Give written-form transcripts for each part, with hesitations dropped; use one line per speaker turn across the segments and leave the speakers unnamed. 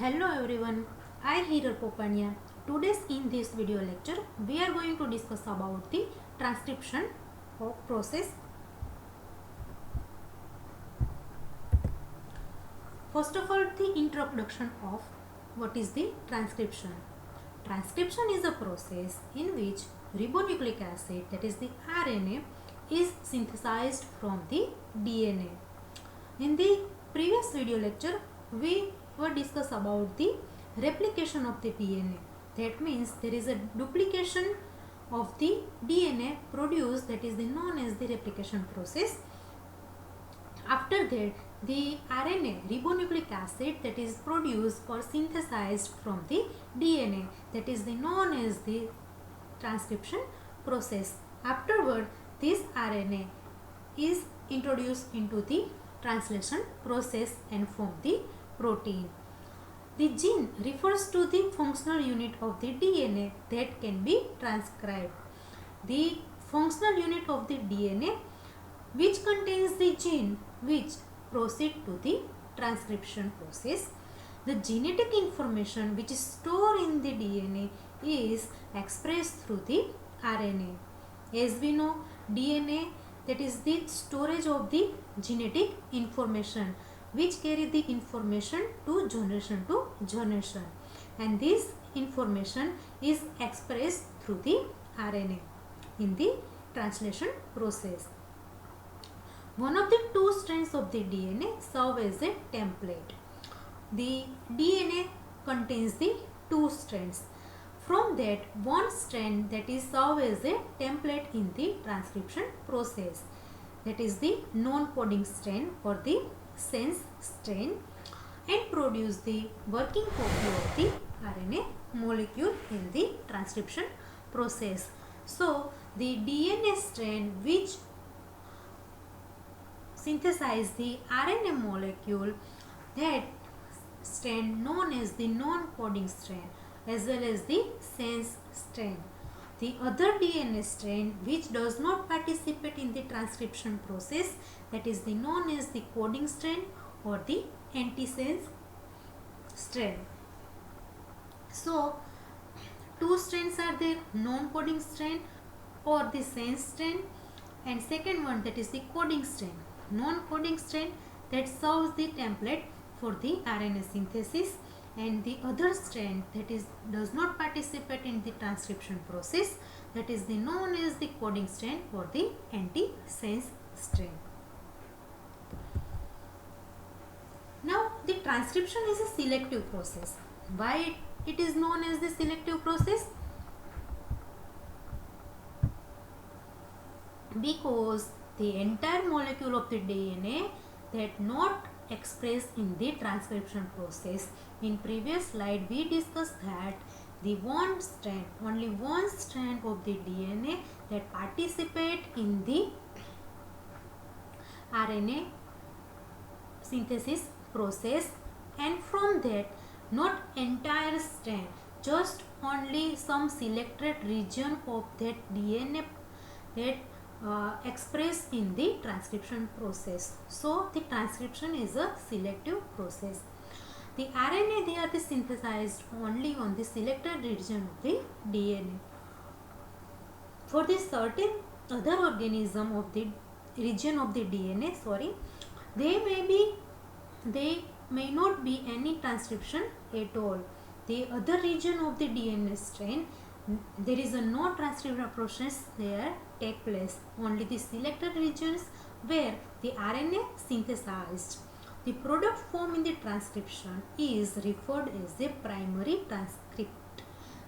Hello everyone, I Hirar Popania. Today in this video lecture, we are going to discuss about the transcription process. First of all, the introduction of what is the transcription. Transcription is a process in which ribonucleic acid, that is the RNA, is synthesized from the DNA. In the previous video lecture, we were discuss about the replication of the DNA. That means there is a duplication of the DNA produced, that is known as the replication process. After that, the RNA, ribonucleic acid, that is produced or synthesized from the DNA, that is known as the transcription process. Afterward, this RNA is introduced into the translation process and form the protein. The gene refers to the functional unit of the DNA that can be transcribed. The functional unit of the DNA which contains the gene which proceed to the transcription process. The genetic information which is stored in the DNA is expressed through the RNA. As we know, DNA, that is the storage of the genetic information which carry the information to generation, and this information is expressed through the RNA in the translation process. One of the two strands of the DNA serve as a template. The DNA contains the two strands. From that, one strand that is serve as a template in the transcription process, that is the non-coding strand or the sense strand, and produce the working copy of the RNA molecule in the transcription process. So, the DNA strand which synthesize the RNA molecule, that strand known as the non-coding strand as well as the sense strand. The other DNA strand which does not participate in the transcription process, that is the known as the coding strand or the antisense strand. So, two strands are there, non-coding strand or the sense strand, and second one, that is the coding strand. Non-coding strand that serves the template for the RNA synthesis, and the other strand that is does not participate in the transcription process, that is the known as the coding strand or the antisense strand. Now, the transcription is a selective process. Why it is known as the selective process? Because the entire molecule of the DNA that not expressed in the transcription process. In previous slide we discussed that the only one strand of the DNA that participate in the RNA synthesis process, and from that not entire strand, just only some selected region of that DNA that expressed in the transcription process. So, the transcription is a selective process. The RNA, they are synthesized only on the selected region of the DNA. For the certain other organism of the region of the DNA, they may not be any transcription at all. The other region of the DNA strand, there is a no transcription process there take place. Only the selected regions where the RNA synthesized. The product formed in the transcription is referred as the primary transcript.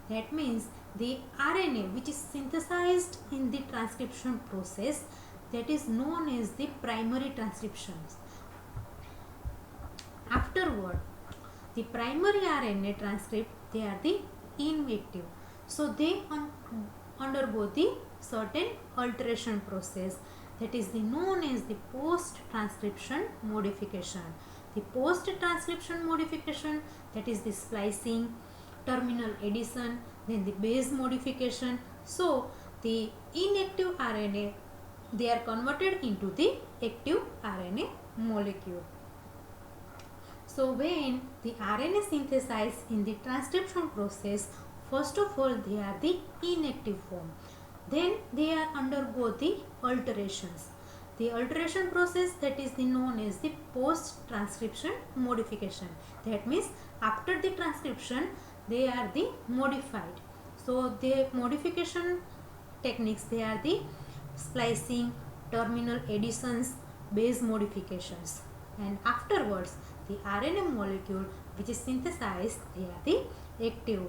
That means the RNA which is synthesized in the transcription process, that is known as the primary transcriptions. Afterward, the primary RNA transcript, they are the inactive. So, they undergo the certain alteration process, that is known as the post-transcription modification. The post-transcription modification, that is the splicing, terminal addition, then the base modification. So, the inactive RNA, they are converted into the active RNA molecule. So, when The RNA synthesized in the transcription process, first of all they are the inactive form. Then they are undergo the alterations. The alteration process, that is known as the post transcription modification. That means after the transcription they are the modified. So the modification techniques, they are the splicing, terminal additions, base modifications, and afterwards the RNA molecule which is synthesized, they are the active.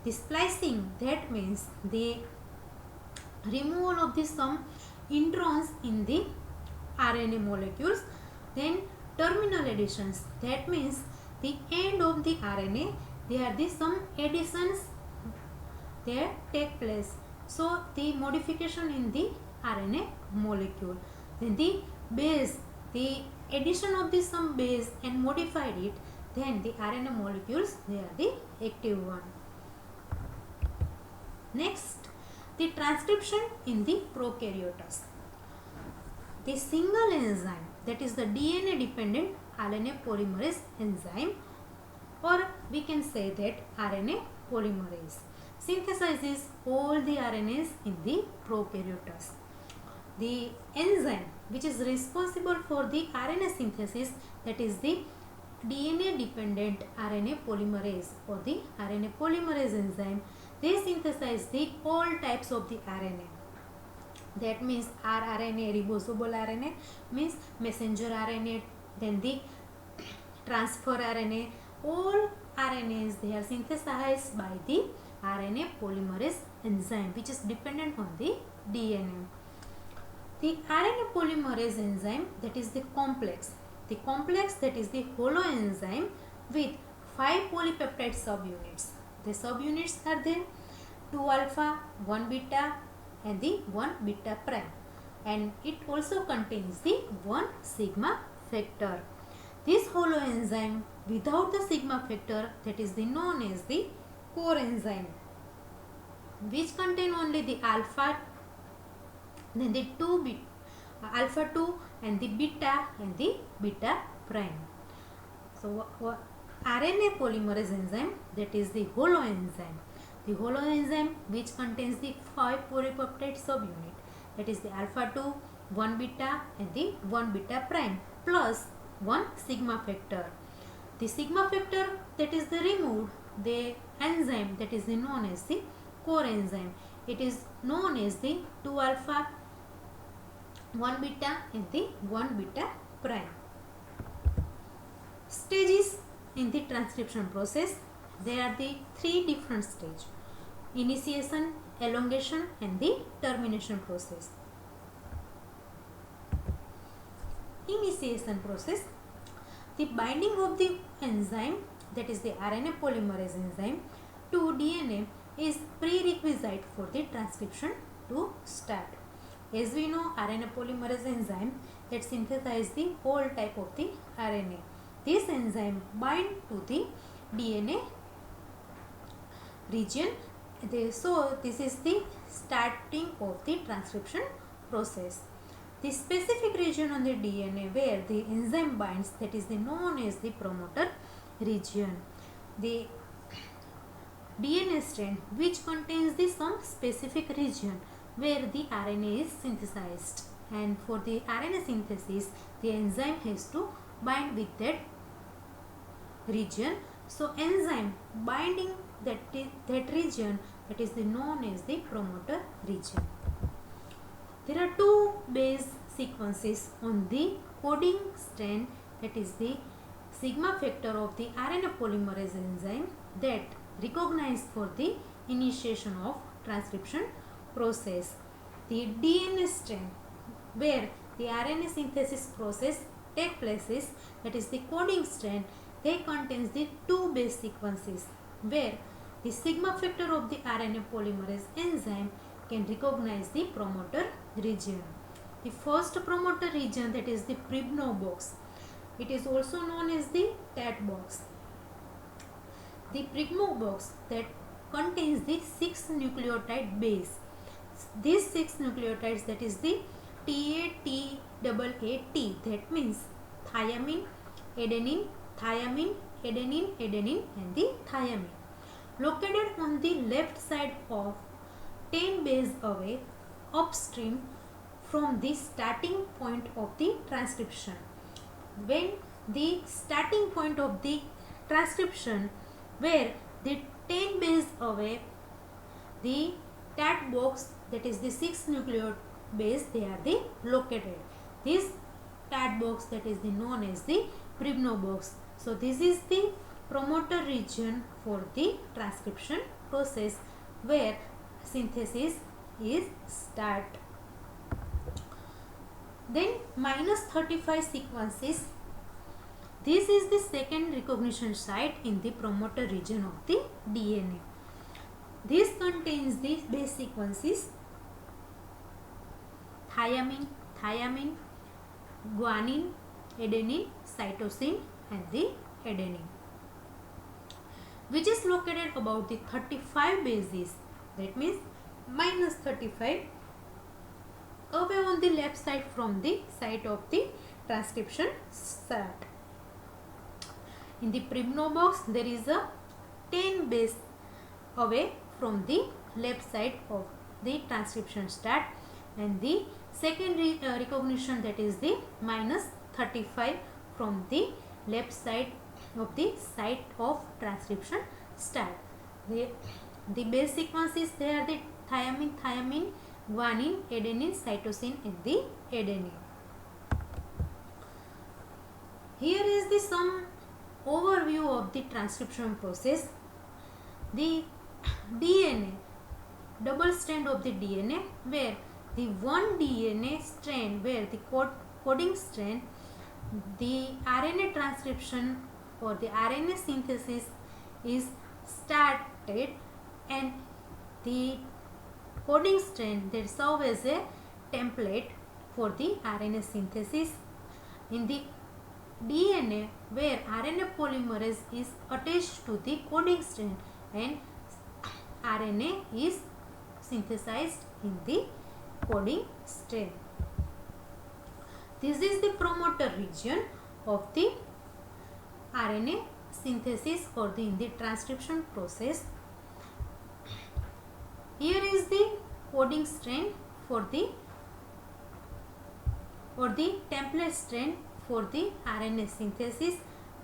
The splicing, that means the removal of the some introns in the RNA molecules. Then terminal additions, that means the end of the RNA, there are the some additions there take place. So the modification in the RNA molecule. Then the base, the addition of the some base and modified it, then the RNA molecules, they are the active one. Next, the transcription in the prokaryotes. The single enzyme, that is the DNA dependent RNA polymerase enzyme, or we can say that RNA polymerase, synthesizes all the RNAs in the prokaryotes. The enzyme which is responsible for the RNA synthesis, that is the DNA dependent RNA polymerase or the RNA polymerase enzyme, they synthesize the all types of the RNA. That means rRNA, ribosomal RNA means messenger RNA, then the transfer RNA, all RNAs, they are synthesized by the RNA polymerase enzyme which is dependent on the DNA. The RNA polymerase enzyme, that is the complex. The complex, that is the holoenzyme with 5 polypeptide subunits. The subunits are there 2 alpha, 1 beta and the 1 beta prime, and it also contains the 1 sigma factor. This holoenzyme without the sigma factor, that is the known as the core enzyme, which contain only the alpha, then the alpha 2 and the beta prime. So RNA polymerase enzyme, that is the holoenzyme. The holoenzyme which contains the 5 polypeptide subunit, that is the alpha 2, 1 beta and the 1 beta prime plus 1 sigma factor. The sigma factor, that is the removed, the enzyme, that is known as the core enzyme. It is known as the 2 alpha, 1 beta and the 1 beta prime. Stages in the transcription process, there are the 3 different stages: initiation, elongation and the termination process. Initiation process, the binding of the enzyme, that is the RNA polymerase enzyme, to DNA is prerequisite for the transcription to start. As we know, RNA polymerase enzyme, that synthesizes the whole type of the RNA. This enzyme bind to the DNA region. So this is the starting of the transcription process. The specific region on the DNA where the enzyme binds, that is known as the promoter region. The DNA strand which contains the some specific region where the RNA is synthesized, and for the RNA synthesis the enzyme has to bind with that region. So enzyme binding that region, that is known as the promoter region. There are 2 base sequences on the coding strand, that is the sigma factor of the RNA polymerase enzyme, that recognized for the initiation of transcription process. The DNA strand where the RNA synthesis process take places, that is the coding strand, they contains the 2 base sequences where the sigma factor of the RNA polymerase enzyme can recognize the promoter region. The first promoter region, that is the Pribnow box. It is also known as the TAT box. The Pribnow box that contains the 6 nucleotide base. These 6 nucleotides, that is the TATAAT, that means thiamine, adenine, thiamine, adenine, adenine and the thymine. Located on the left side of 10 base away upstream from the starting point of the transcription. When the starting point of the transcription where the 10 base away, the TAT box, that is the 6 nucleotide base, they are the located. This TAT box, that is the known as the Pribnow box. So this is the promoter region for the transcription process where synthesis is start. Then minus 35 sequences. This is the second recognition site in the promoter region of the DNA. This contains the base sequences thymine, thymine, guanine, adenine, cytosine and the adenine, which is located about the 35 bases, that means minus 35, away on the left side from the site of the transcription start. In the Pribnow box, there is a 10 base away from the left side of the transcription start, and the second recognition, that is the minus 35 from the left side of the site of transcription start. The base sequences, they are the thymine, thymine, guanine, adenine, cytosine and the adenine. Here is the some overview of the transcription process. The DNA, double strand of the DNA, where the one DNA strand, where the coding strand, the RNA transcription or the RNA synthesis is started, and the coding strand that serve as a template for the RNA synthesis. In the DNA, where RNA polymerase is attached to the coding strand and RNA is synthesized in the coding strand. This is the promoter region of the RNA synthesis or in the transcription process. Here is the coding strand for the template strand for the RNA synthesis,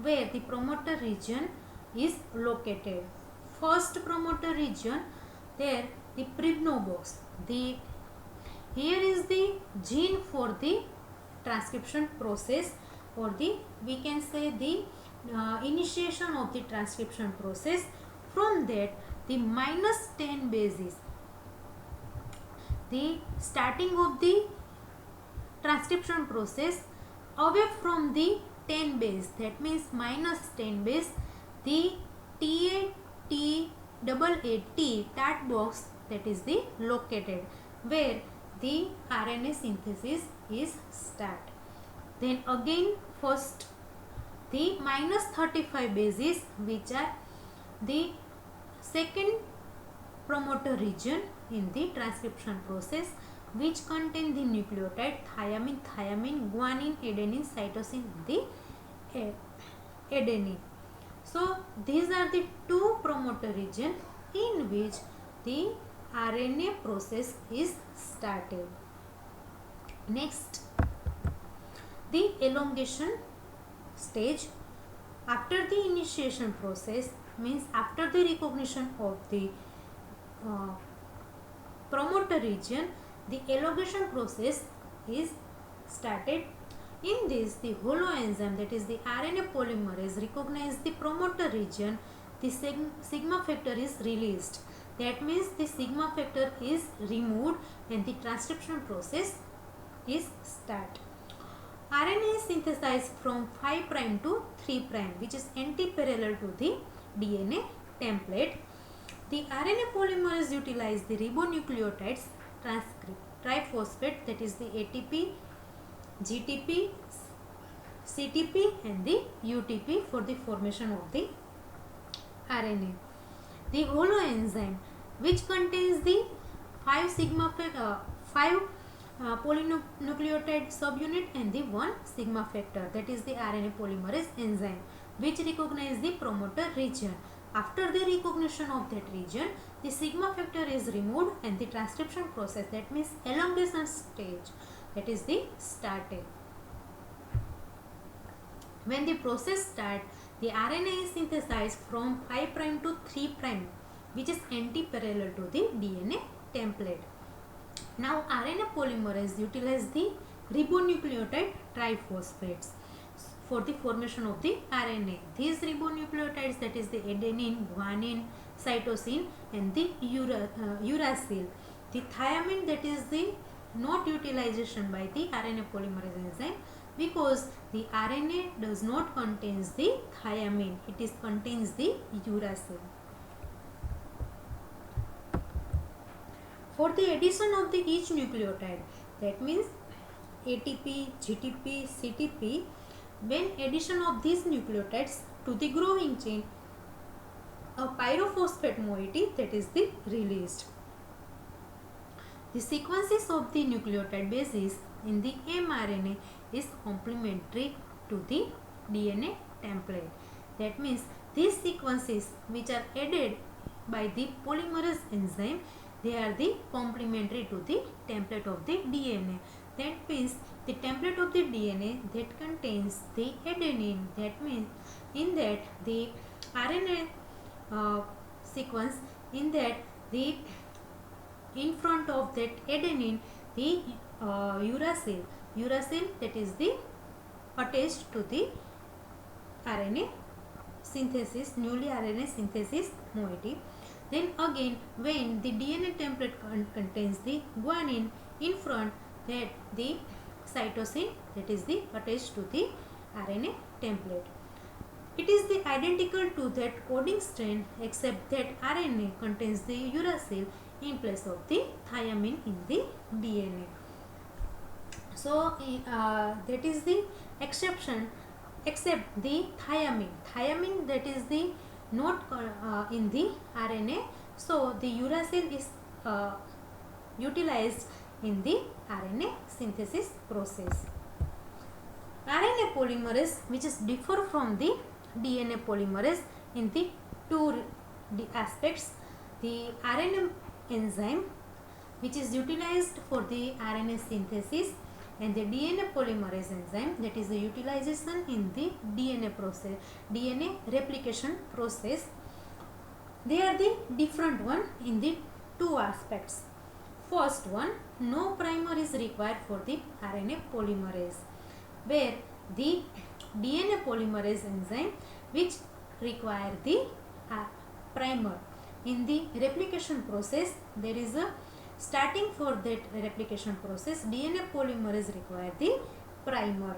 where the promoter region is located. First promoter region, there the Pribnow box. Here is the gene for the transcription process, or we can say the initiation of the transcription process. From that, the minus 10 bases, the starting of the transcription process away from the 10 base, that means minus 10 base, the TAT TAT box, that is the located, where the RNA synthesis is start. Then again, first the minus 35 bases, which are the second promoter region in the transcription process, which contain the nucleotide thymine, thymine, guanine, adenine, cytosine and the adenine. So these are the two promoter region in which the RNA process is started. Next, the elongation stage. After the initiation process, means after the recognition of the promoter region, the elongation process is started. In this, the holoenzyme, that is the RNA polymerase, recognize the promoter region, the sigma factor is released. That means the sigma factor is removed and the transcription process is start. RNA is synthesized from 5' to 3', which is anti-parallel to the DNA template. The RNA polymerase utilize the ribonucleotides transcript triphosphate, that is the ATP, GTP, CTP and the UTP for the formation of the RNA. The holoenzyme, which contains the 5 polynucleotide subunit and the 1 sigma factor, that is the RNA polymerase enzyme. which recognize the promoter region. After the recognition of that region, the sigma factor is removed and the transcription process, that means elongation stage, that is the started. When the process starts, the RNA is synthesized from 5' to 3', which is anti-parallel to the DNA template. Now RNA polymerase utilize the ribonucleotide triphosphates for the formation of the RNA. These ribonucleotides, that is the adenine, guanine, cytosine and the uracil. The thiamine, that is the not utilization by the RNA polymerase enzyme, because the RNA does not contains the thiamine, it is contains the uracil. For the addition of the each nucleotide, that means ATP, GTP, CTP, when addition of these nucleotides to the growing chain, a pyrophosphate moiety, that is the released. The sequences of the nucleotide bases in the mRNA is complementary to the DNA template. That means these sequences which are added by the polymerase enzyme, they are the complementary to the template of the DNA. That means the template of the DNA that contains the adenine, that means in that the RNA sequence, in that the in front of that adenine the uracil, that is the attached to the RNA synthesis, newly RNA synthesis moiety. Then again, when the DNA template contains the guanine, in front that the cytosine, that is the attached to the RNA template. It is the identical to that coding strand, except that RNA contains the uracil in place of the thiamine in the DNA. So that is the exception, except the thiamine, that is the not in the RNA, so the uracil is utilized in the RNA synthesis process. RNA polymerase, which is differ from the DNA polymerase in the two aspects. The RNA enzyme, which is utilized for the RNA synthesis, and the DNA polymerase enzyme, that is the utilization in the DNA process, DNA replication process. They are the different one in the two aspects. First one, no primer is required for the RNA polymerase, where the DNA polymerase enzyme which require the primer. In the replication process, there is a starting for that replication process, DNA polymerase require the primer.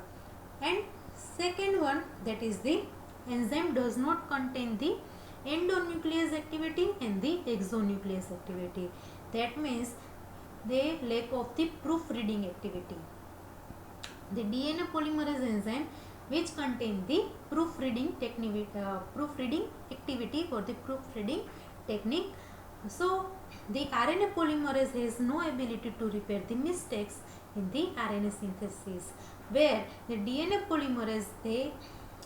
And second one, that is the enzyme does not contain the endonuclease activity and the exonuclease activity. That means they lack of the proofreading activity. The DNA polymerase enzyme which contain the proofreading technique, proofreading activity or the proofreading technique. So the RNA polymerase has no ability to repair the mistakes in the RNA synthesis, where the DNA polymerase they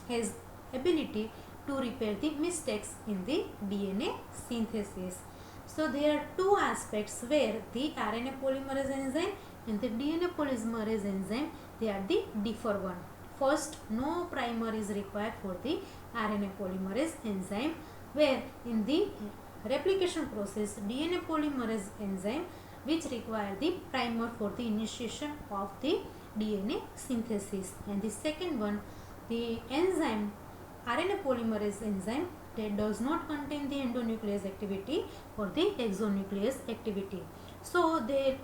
has ability to repair the mistakes in the DNA synthesis. So there are two aspects where the RNA polymerase enzyme and the DNA polymerase enzyme, they are the differ one. First, no primer is required for the RNA polymerase enzyme, where in the replication process DNA polymerase enzyme which require the primer for the initiation of the DNA synthesis. And the second one, the enzyme RNA polymerase enzyme that does not contain the endonuclease activity or the exonuclease activity. So the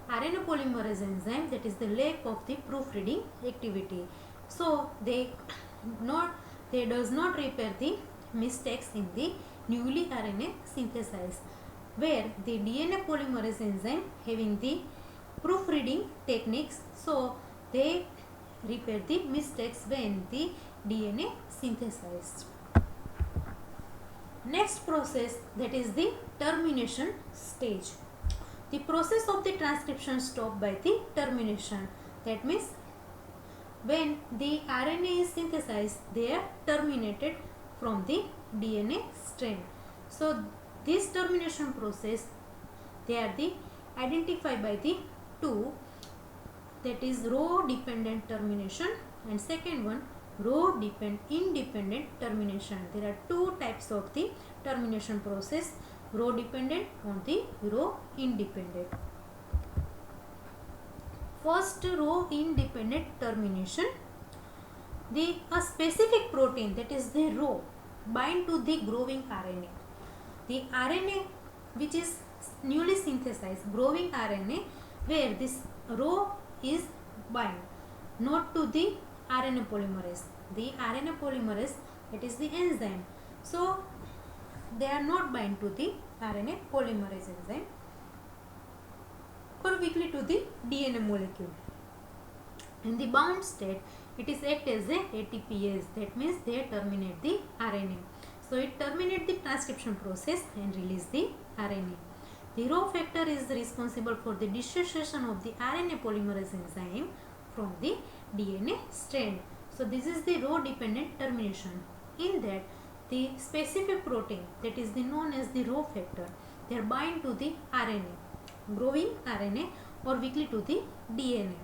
RNA polymerase enzyme, that is the lack of the proofreading activity. So they does not repair the mistakes in the newly RNA synthesized, where the DNA polymerase enzyme having the proofreading techniques, so they repair the mistakes when the DNA synthesized. Next process, that is the termination stage. The process of the transcription stopped by the termination. That means when the RNA is synthesized, they are terminated from the DNA strand. So this termination process, they are the identified by the two, that is row dependent termination and second one row independent termination. There are two types of the termination process, row dependent and the row independent. First, row independent termination. A specific protein, that is the row, bind to the growing RNA. The RNA which is newly synthesized, growing RNA, where this row is bind, not to the RNA polymerase. The RNA polymerase, that is the enzyme. So they are not bind to the RNA polymerase enzyme or weakly to the DNA molecule. In the bound state, it is act as a ATPase, that means they terminate the RNA. So it terminates the transcription process and release the RNA. The row factor is responsible for the dissociation of the RNA polymerase enzyme from the DNA strand. So this is the row dependent termination. In that, the specific protein, that is the known as the row factor, they are bind to the RNA, growing RNA or weakly to the DNA.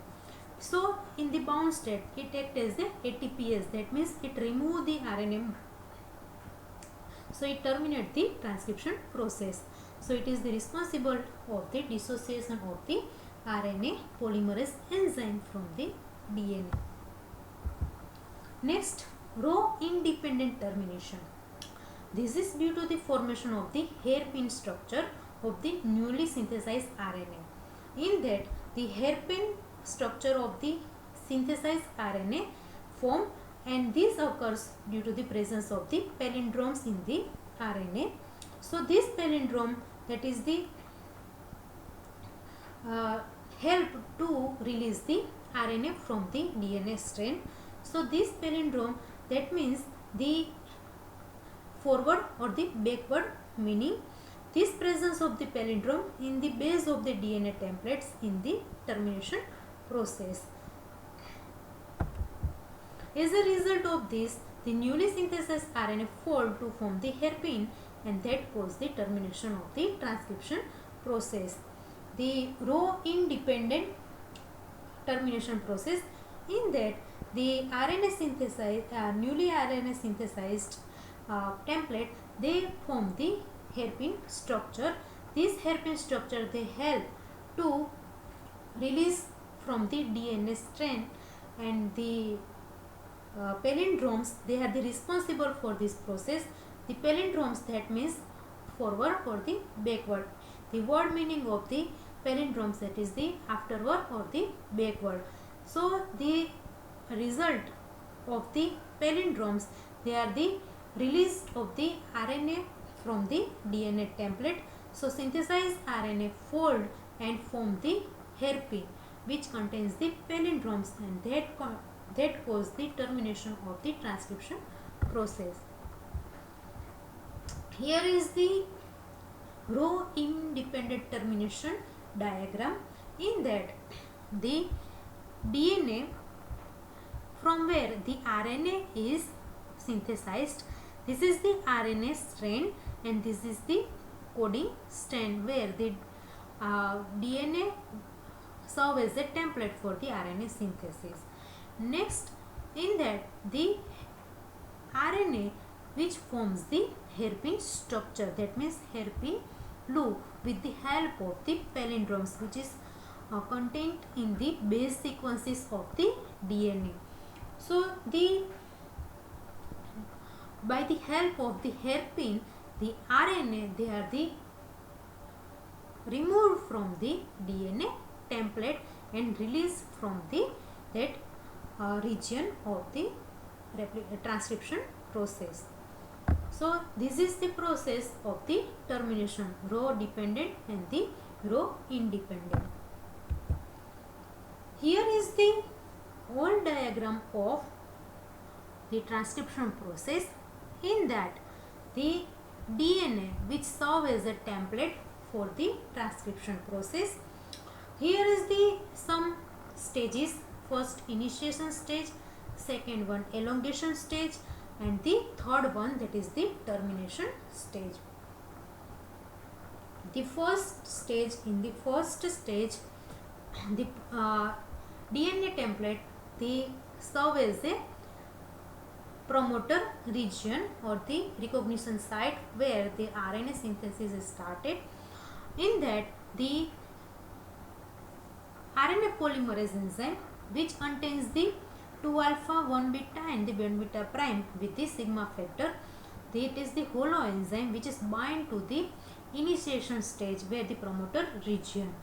So in the bound state, it acts as the ATPase, that means it remove the RNA. So it terminates the transcription process. So it is the responsible of the dissociation of the RNA polymerase enzyme from the DNA. Next, row independent termination. This is due to the formation of the hairpin structure of the newly synthesized RNA. In that, the hairpin structure of the synthesized RNA form, and this occurs due to the presence of the palindromes in the RNA. So this palindrome, that is the help to release the RNA from the DNA strand. So this palindrome, that means the forward or the backward, meaning this presence of the palindrome in the base of the DNA templates in the termination process. As a result of this, the newly synthesized RNA fold to form the hairpin, and that causes the termination of the transcription process. The row independent termination process, in that the RNA synthesized, newly RNA synthesized template, they form the hairpin structure. This hairpin structure, they help to release from the DNA strand, and the palindromes, they are the responsible for this process. The palindromes, that means forward or the backward. The word meaning of the palindromes, that is the afterward or the backward. So the result of the palindromes, they are the release of the RNA from the DNA template. So synthesized RNA fold and form the hairpin which contains the palindromes, and that cause the termination of the transcription process. Here is the row independent termination diagram. In that, the DNA from where the RNA is synthesized, this is the RNA strand, and this is the coding strand where the DNA serve as a template for the RNA synthesis. Next, in that, the RNA which forms the hairpin structure, that means hairpin loop, with the help of the palindromes which is contained in the base sequences of the DNA. So by the help of the hairpin, the RNA, they are the removed from the DNA template and released from the that region of the transcription process. So this is the process of the termination, row dependent and the row independent. Here is the whole diagram of the transcription process. In that, the DNA which serve as a template for the transcription process. Here is the some stages first initiation stage, second one elongation stage, and the third one, that is the termination stage. The first stage, the DNA template, they serve as a promoter region or the recognition site where the RNA synthesis is started. In that, the RNA polymerase enzyme, which contains the 2 alpha, 1 beta and the 1 beta prime with the sigma factor, that is the holoenzyme which is bind to the initiation stage where the promoter region.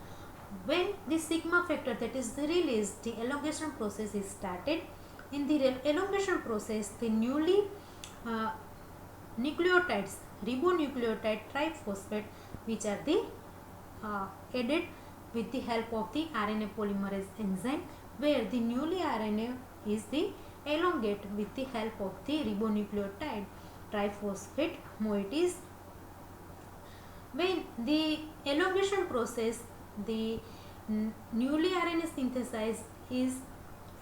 When the sigma factor, that is the release, the elongation process is started. In the elongation process, the newly nucleotides, ribonucleotide triphosphate, which are the added with the help of the RNA polymerase enzyme, where the newly RNA is the elongate with the help of the ribonucleotide triphosphate moieties. When the elongation process, the newly RNA synthesized is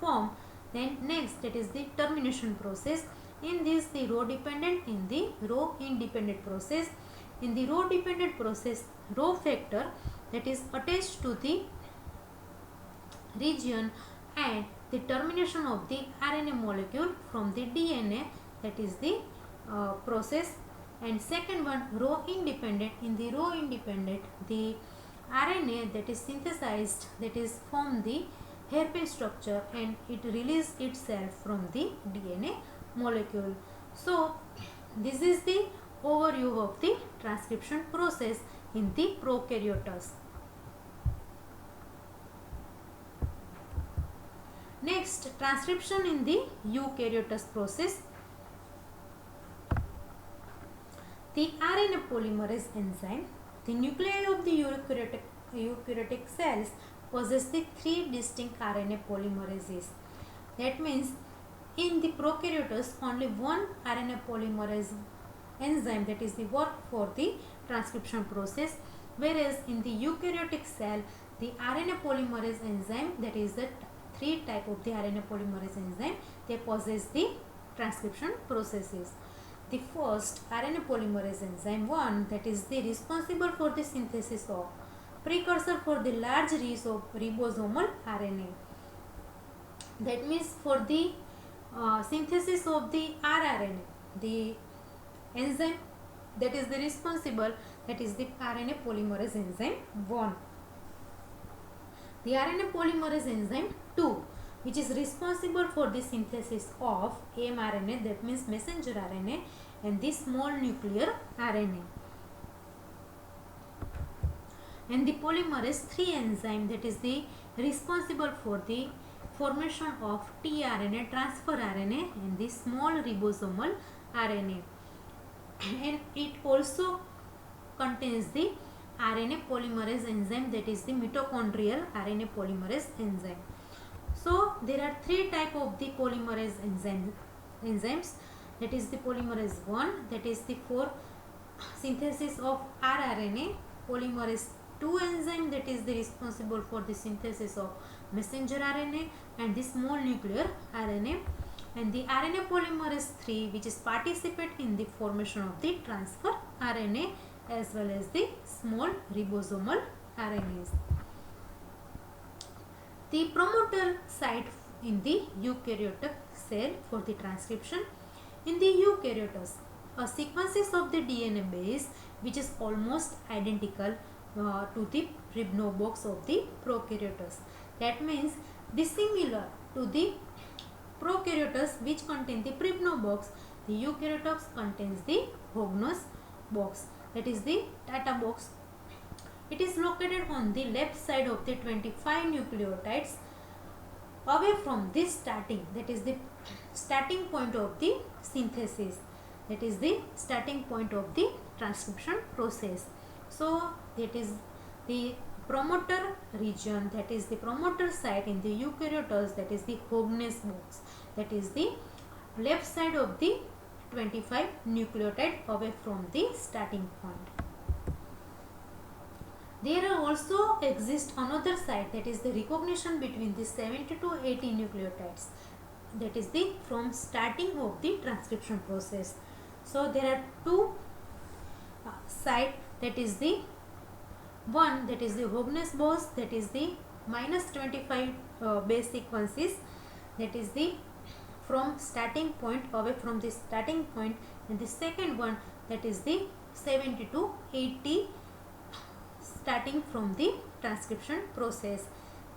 formed, then next, that is the termination process. In this, the row dependent, in the row independent process. In the row dependent process, row factor, that is attached to the region, and the termination of the RNA molecule from the DNA, that is the process. And second one, row independent. In the row independent, the RNA that is synthesized, that is form the hairpin structure and it release itself from the DNA molecule. So this is the overview of the transcription process in the prokaryotes. Next, transcription in the eukaryotes process. The RNA polymerase enzyme, the nuclei of the eukaryotic cells possess the 3 distinct RNA polymerases. That means in the prokaryotes, only one RNA polymerase enzyme, that is the work for the transcription process, whereas in the eukaryotic cell, the RNA polymerase enzyme, that is the 3 type of the RNA polymerase enzyme, they possess the transcription processes. The first RNA polymerase enzyme 1, that is the responsible for the synthesis of precursor for the large ribosomal RNA. That means for the synthesis of the rRNA, the enzyme that is the responsible, that is the RNA polymerase enzyme 1. The RNA polymerase enzyme 2, which is responsible for the synthesis of mRNA, that means messenger RNA, and the small nuclear RNA. And the polymerase 3 enzyme, that is the responsible for the formation of tRNA, transfer RNA, and the small ribosomal RNA. And it also contains the RNA polymerase enzyme, that is the mitochondrial RNA polymerase enzyme. So there are 3 types of the polymerase enzymes, that is the polymerase 1, that is the for synthesis of rRNA, polymerase 2 enzyme, that is the responsible for the synthesis of messenger RNA and the small nuclear RNA, and the RNA polymerase 3, which is participate in the formation of the transfer RNA as well as the small ribosomal RNAs. The promoter site in the eukaryotic cell for the transcription. In the eukaryotes, a sequences of the DNA base which is almost identical to the ribno box of the prokaryotes. That means dissimilar to the prokaryotes which contain the ribno box, the eukaryotes contains the Hognose box, that is the Tata box. It is located on the left side of the 25 nucleotides away from the starting, that is the starting point of the synthesis, that is the starting point of the transcription process. So that is the promoter region, that is the promoter site in the eukaryotes, that is the Hognose box, that is the left side of the 25 nucleotide away from the starting point. There are also exist another site, that is the recognition between the 70 to 80 nucleotides, that is the from starting of the transcription process. So there are two site, that is the one, that is the Hogness-Bose, that is the minus 25 base sequences, that is the from starting point, away from the starting point, and the second one, that is the 70 to 80 starting from the transcription process.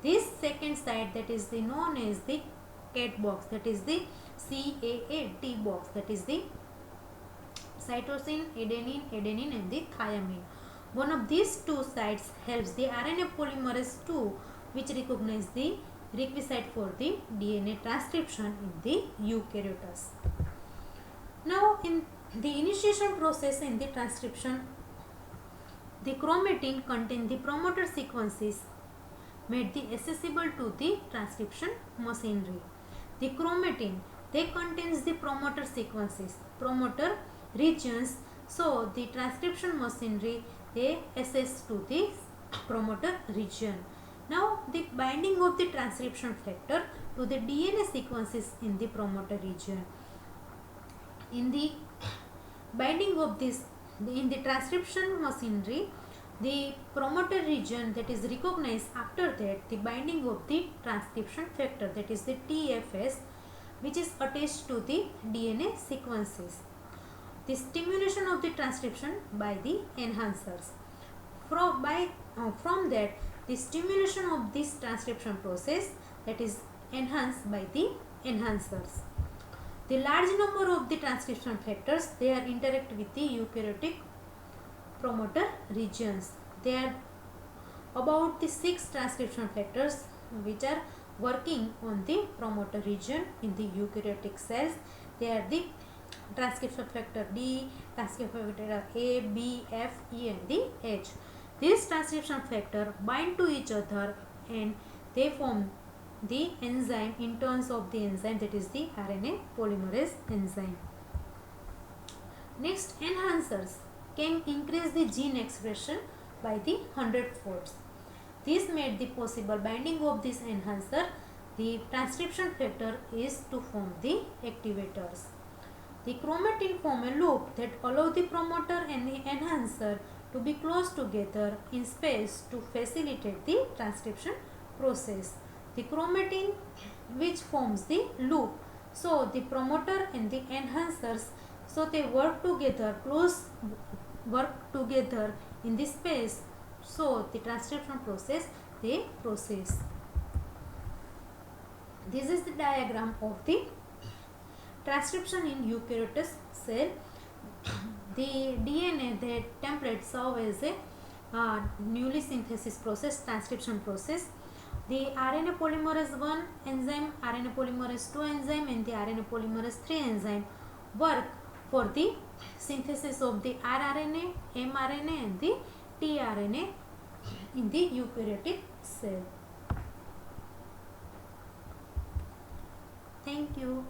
This second site, that is the known as the CAT box, that is the CAAT box, that is the cytosine, adenine and the thymine. One of these two sites helps the RNA polymerase II, which recognize the requisite for the DNA transcription in the eukaryotes. Now, in the initiation process in the transcription, the chromatin contain the promoter sequences made the accessible to the transcription machinery. The chromatin, they contains the promoter sequences, promoter regions, so the transcription machinery they access to the promoter region. Now the binding of the transcription factor to the DNA sequences in the promoter region. In the binding of this, in the transcription machinery, the promoter region that is recognized after that the binding of the transcription factor, that is the TFS, which is attached to the DNA sequences. The stimulation of the transcription by the enhancers. From that, the stimulation of this transcription process, that is enhanced by the enhancers. The large number of the transcription factors, they are interact with the eukaryotic promoter regions. They are about the 6 transcription factors which are working on the promoter region in the eukaryotic cells. They are the transcription factor D, transcription factor A, B, F, E and the H. These transcription factor bind to each other and they form the enzyme in terms of the enzyme, that is the RNA polymerase enzyme. Next, enhancers can increase the gene expression by the 100-folds. This made the possible binding of this enhancer. The transcription factor is to form the activators. The chromatin form a loop that allow the promoter and the enhancer to be close together in space to facilitate the transcription process. The chromatin which forms the loop, so the promoter and the enhancers, so they work together in this space, so the transcription process they process. This is the diagram of the transcription in eukaryotic cell. The DNA, the template serve as a newly synthesis process, transcription process. The RNA polymerase 1 enzyme, RNA polymerase 2 enzyme and the RNA polymerase 3 enzyme work for the synthesis of the rRNA, mRNA and the tRNA in the eukaryotic cell. Thank you.